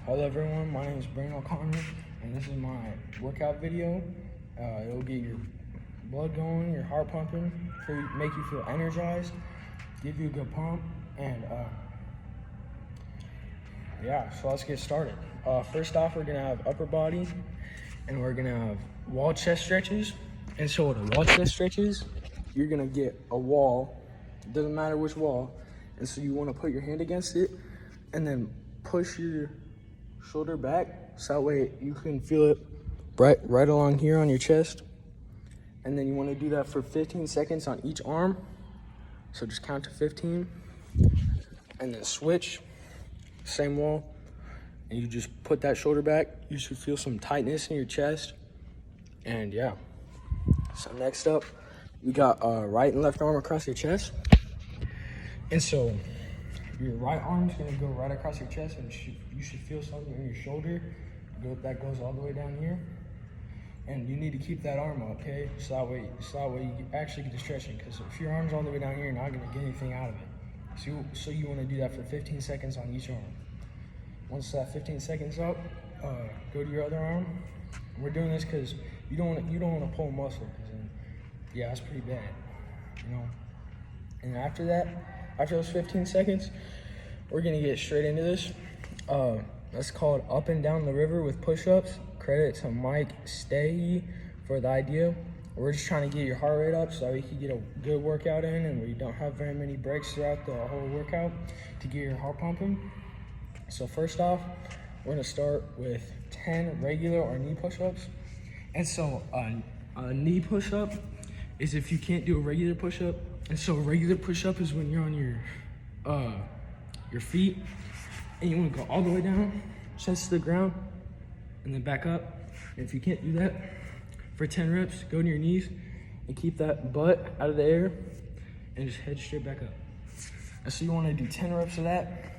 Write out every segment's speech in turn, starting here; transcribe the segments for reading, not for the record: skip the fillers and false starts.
Hello everyone, my name is Brenden OConnor, and this is my workout video. It'll get your blood going, your heart pumping, make you feel energized, give you a good pump, and yeah, so let's get started. First off, we're gonna have upper body, and we're gonna have wall chest stretches. And so with the wall chest stretches, you're gonna get a wall, it doesn't matter which wall, and so you wanna put your hand against it, and then push your shoulder back, so that way you can feel it right along here on your chest. And then you want to do that for 15 seconds on each arm. So just count to 15 and then switch, same wall, and you just put that shoulder back. You should feel some tightness in your chest. And yeah, so next up we got right and left arm across your chest. And so your right arm's gonna go right across your chest, and you should feel something in your shoulder that goes all the way down here. And you need to keep that arm up, okay? So that way you actually get the stretching. Because if your arm's all the way down here, you're not gonna get anything out of it. So you want to do that for 15 seconds on each arm. Once that 15 seconds up, go to your other arm. And we're doing this because you don't want to pull a muscle, because yeah, that's pretty bad, you know. And after that, after those 15 seconds, we're gonna get straight into this. That's called up and down the river with push-ups. Credit to Mike Stay for the idea. We're just trying to get your heart rate up so we can get a good workout in, and we don't have very many breaks throughout the whole workout to get your heart pumping. So first off, we're gonna start with 10 regular or knee push-ups. And so a knee push-up is if you can't do a regular push-up. And so a regular push-up is when you're on your feet, and you want to go all the way down, chest to the ground, and then back up. And if you can't do that, for 10 reps, go to your knees and keep that butt out of the air and just head straight back up. And so you want to do 10 reps of that.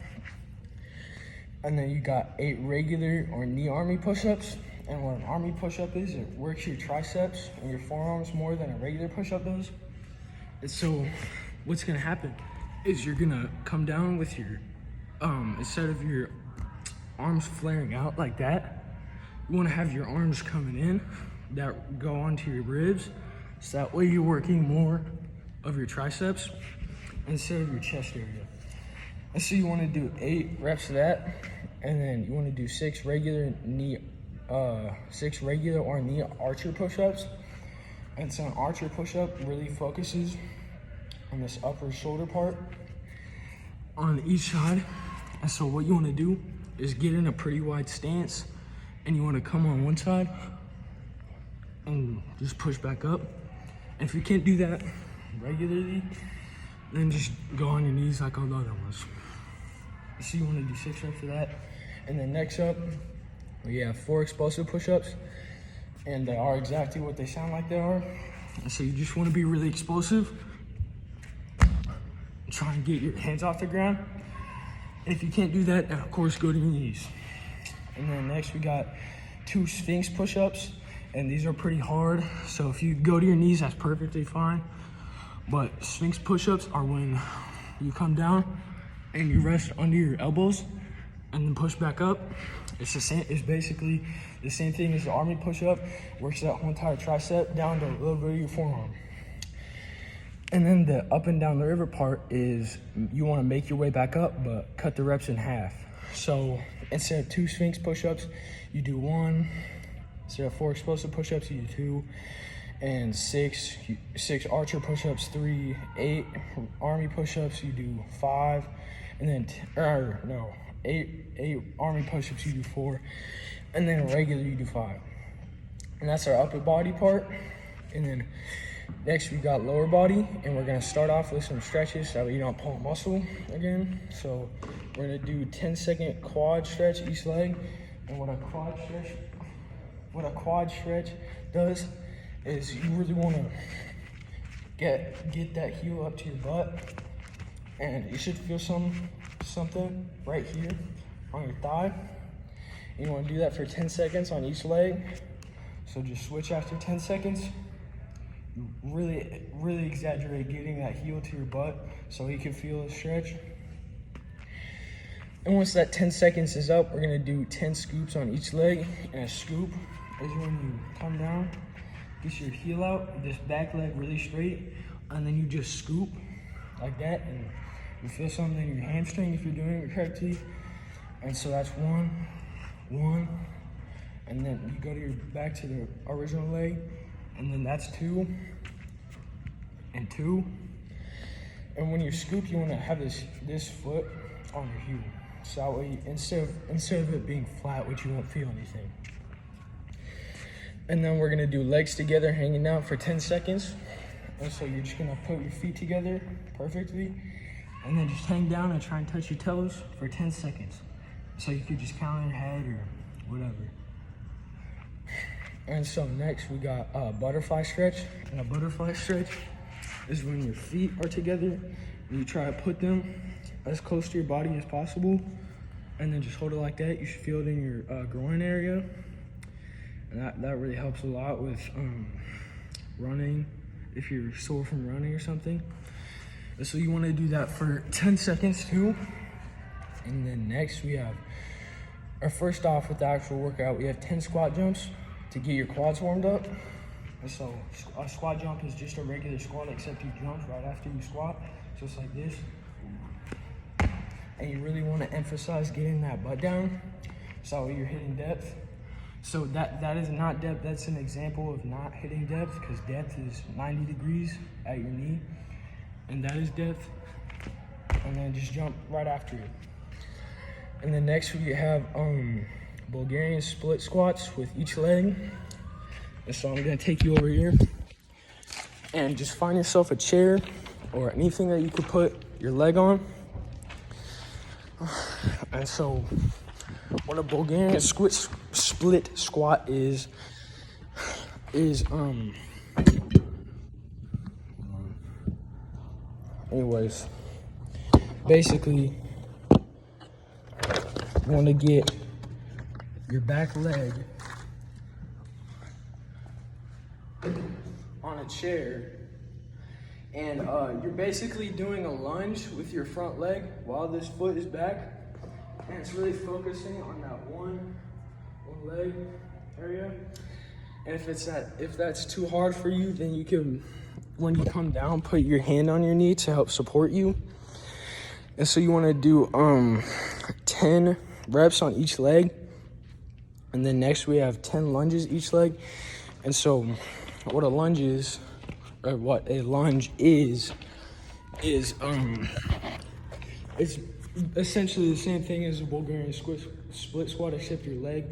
And then you got 8 regular or knee army push-ups. And what an army push-up is, it works your triceps and your forearms more than a regular push-up does. And so what's gonna happen is you're gonna come down with your, instead of your arms flaring out like that, you wanna have your arms coming in that go onto your ribs. So that way you're working more of your triceps instead of your chest area. And so you wanna do 8 reps of that, and then you wanna do 6 regular or knee archer push-ups. And so an archer push-up really focuses on this upper shoulder part on each side. And so what you want to do is get in a pretty wide stance, and you want to come on one side and just push back up. And if you can't do that regularly, then just go on your knees like all the other ones. So you want to do 6 reps of that. And then next up, we have 4 explosive push-ups. And they are exactly what they sound like they are. And so you just want to be really explosive. Try and get your hands off the ground. And if you can't do that, then of course go to your knees. And then next we got 2 Sphinx push-ups. And these are pretty hard. So if you go to your knees, that's perfectly fine. But Sphinx push-ups are when you come down and you rest under your elbows and then push back up. It's basically the same thing as the army push-up. Works that whole entire tricep down to a little bit of your forearm. And then the up and down the river part is you want to make your way back up, but cut the reps in half. So instead of 2 Sphinx push-ups, you do 1. Instead of 4 explosive push-ups, you do 2. And 6 archer push-ups, 3. 8 army push-ups, you do 5. And then 8 army push-ups, you do 4. And then regular, you do 5. And that's our upper body part. And then next we got lower body, and we're gonna start off with some stretches so you don't pull a muscle again. So we're gonna do 10-second quad stretch each leg. And what a quad stretch does is you really wanna get that heel up to your butt, and you should feel something right here on your thigh. You want to do that for 10 seconds on each leg. So just switch after 10 seconds. Really exaggerate getting that heel to your butt so you can feel the stretch. And once that 10 seconds is up, we're gonna do 10 scoops on each leg. And a scoop is when you come down, get your heel out, this back leg really straight, and then you just scoop like that, and you feel something in your hamstring if you're doing it correctly. And so that's one, and then you go to your back to the original leg, and then that's 2 and 2. And when you scoop, you want to have this foot on your heel, so that way instead of it being flat, which you won't feel anything. And then we're gonna do legs together, hanging out for 10 seconds. And so you're just gonna put your feet together perfectly, and then just hang down and try and touch your toes for 10 seconds. So you could just count in your head or whatever. And so next we got a butterfly stretch. And a butterfly stretch is when your feet are together and you try to put them as close to your body as possible, and then just hold it like that. You should feel it in your groin area. And that really helps a lot with running, if you're sore from running or something. And so you want to do that for 10 seconds too. And then next we have, first off with the actual workout, we have 10 squat jumps to get your quads warmed up. And so a squat jump is just a regular squat, except you jump right after you squat, just like this. And you really want to emphasize getting that butt down, so you're hitting depth. So that is not depth, that's an example of not hitting depth, because depth is 90 degrees at your knee, and that is depth. And then just jump right after it. And then next we have Bulgarian split squats with each leg. And so I'm gonna take you over here and just find yourself a chair or anything that you could put your leg on. And so what a Bulgarian split squat is anyways, basically you want to get your back leg on a chair, and you're basically doing a lunge with your front leg while this foot is back, and it's really focusing on that one leg area. And if that's too hard for you, then you can, when you come down, put your hand on your knee to help support you. And so you want to do 10 reps on each leg, and then next we have 10 lunges each leg. And so what a lunge is it's essentially the same thing as a Bulgarian split squat, except your leg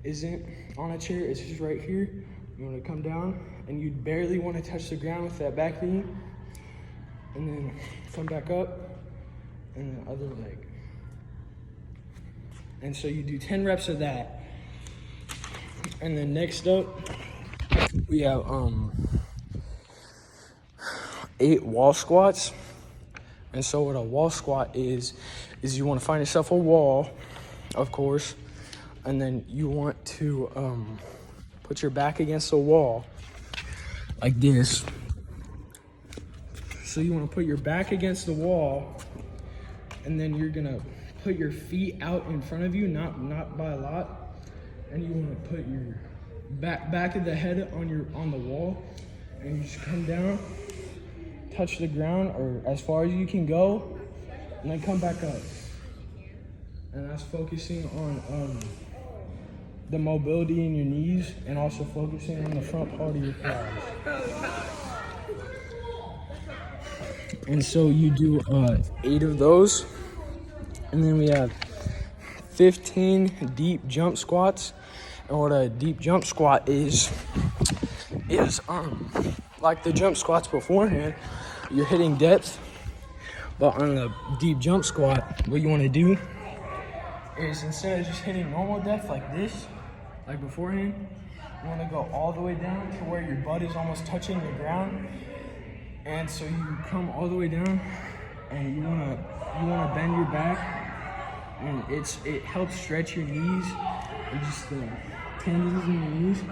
isn't on a chair, it's just right here. You want to come down, and you barely want to touch the ground with that back knee, and then come back up, and the other leg. And so you do 10 reps of that. And then next up, we have 8 wall squats. And so what a wall squat is you want to find yourself a wall, of course, and then you want to put your back against the wall like this. So you want to put your back against the wall, and then you're gonna put your feet out in front of you, not by a lot, and you want to put your back of the head on the wall, and you just come down, touch the ground or as far as you can go, and then come back up. And that's focusing on the mobility in your knees, and also focusing on the front part of your thighs. And so you do 8 of those, and then we have 15 deep jump squats. And what a deep jump squat is like the jump squats beforehand, you're hitting depth, but on a deep jump squat, what you want to do is, instead of just hitting normal depth like this, like beforehand, you want to go all the way down to where your butt is almost touching the ground. And so you come all the way down, and you want to bend your back, and it helps stretch your knees and just the tendons in your knees.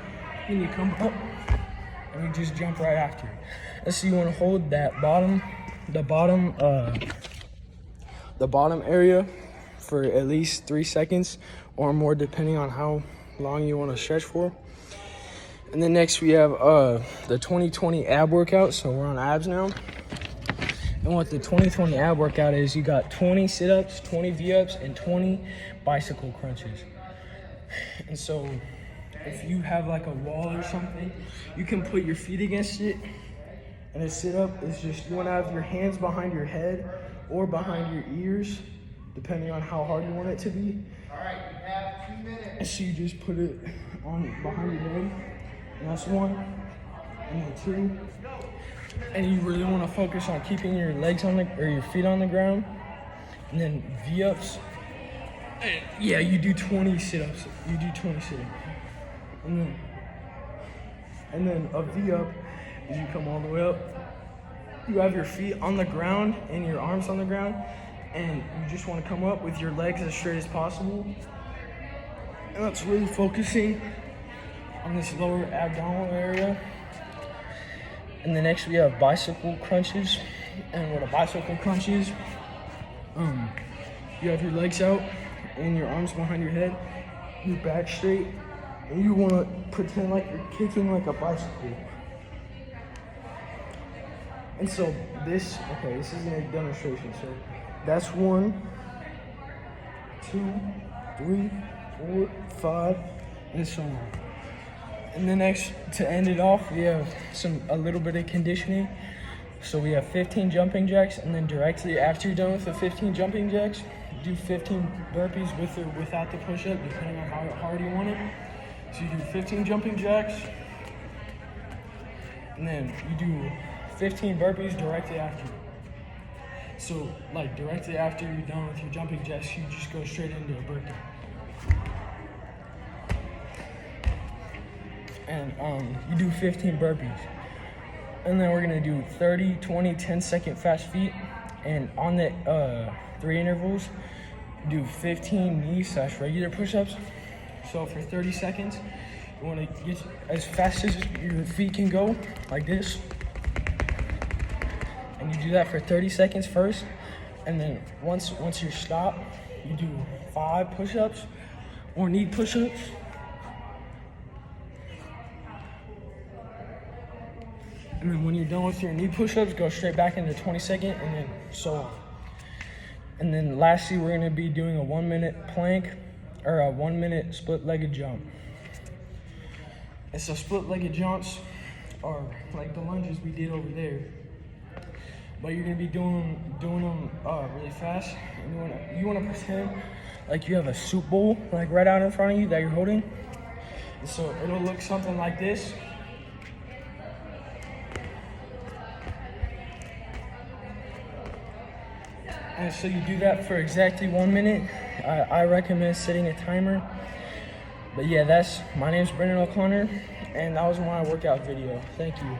And you come up, and you just jump right after it. And so you want to hold that bottom area for at least 3 seconds or more, depending on how long you want to stretch for. And then next we have the 2020 ab workout. So we're on abs now. And what the 2020 ab workout is, you got 20 sit-ups, 20 V-ups, and 20 bicycle crunches. And so if you have like a wall or something, you can put your feet against it. And a sit-up is just, you want to have your hands behind your head or behind your ears, depending on how hard you want it to be. All right, you have 2 minutes. And so you just put it on behind your head. And that's 1, and then 2. And you really want to focus on keeping your legs on or your feet on the ground. And then V-ups. Yeah, you do 20 sit-ups. You do 20 sit-ups. And then a V-up is you come all the way up. You have your feet on the ground and your arms on the ground. And you just want to come up with your legs as straight as possible. And that's really focusing on this lower abdominal area. And then next we have bicycle crunches. And what a bicycle crunch is, you have your legs out and your arms behind your head, your back straight, and you want to pretend like you're kicking like a bicycle. And so this is a demonstration. So that's 1, 2, 3, 4, 5, and so on. And then next, to end it off, we have a little bit of conditioning. So we have 15 jumping jacks, and then directly after you're done with the 15 jumping jacks, do 15 burpees with or without the push-up, depending on how hard you want it. So you do 15 jumping jacks, and then you do 15 burpees directly after. So like directly after you're done with your jumping jacks, you just go straight into a burpee. And you do 15 burpees. And then we're gonna do 30, 20, 10-second fast feet. And on the 3 intervals, do 15 knee/regular push-ups. So for 30 seconds, you wanna get as fast as your feet can go, like this. And you do that for 30 seconds first. And then once you stop, you do 5 push-ups or knee push-ups. And then when you're done with your knee push-ups, go straight back into 20-second, and then so on. And then lastly, we're gonna be doing a 1-minute plank or a 1-minute split-legged jump. And so split-legged jumps are like the lunges we did over there, but you're gonna be doing them really fast. And you wanna pretend like you have a soup bowl like right out in front of you that you're holding. And so it'll look something like this. And so you do that for exactly 1 minute. I recommend setting a timer. But yeah, my name's Brenden OConnor, and that was my workout video. Thank you.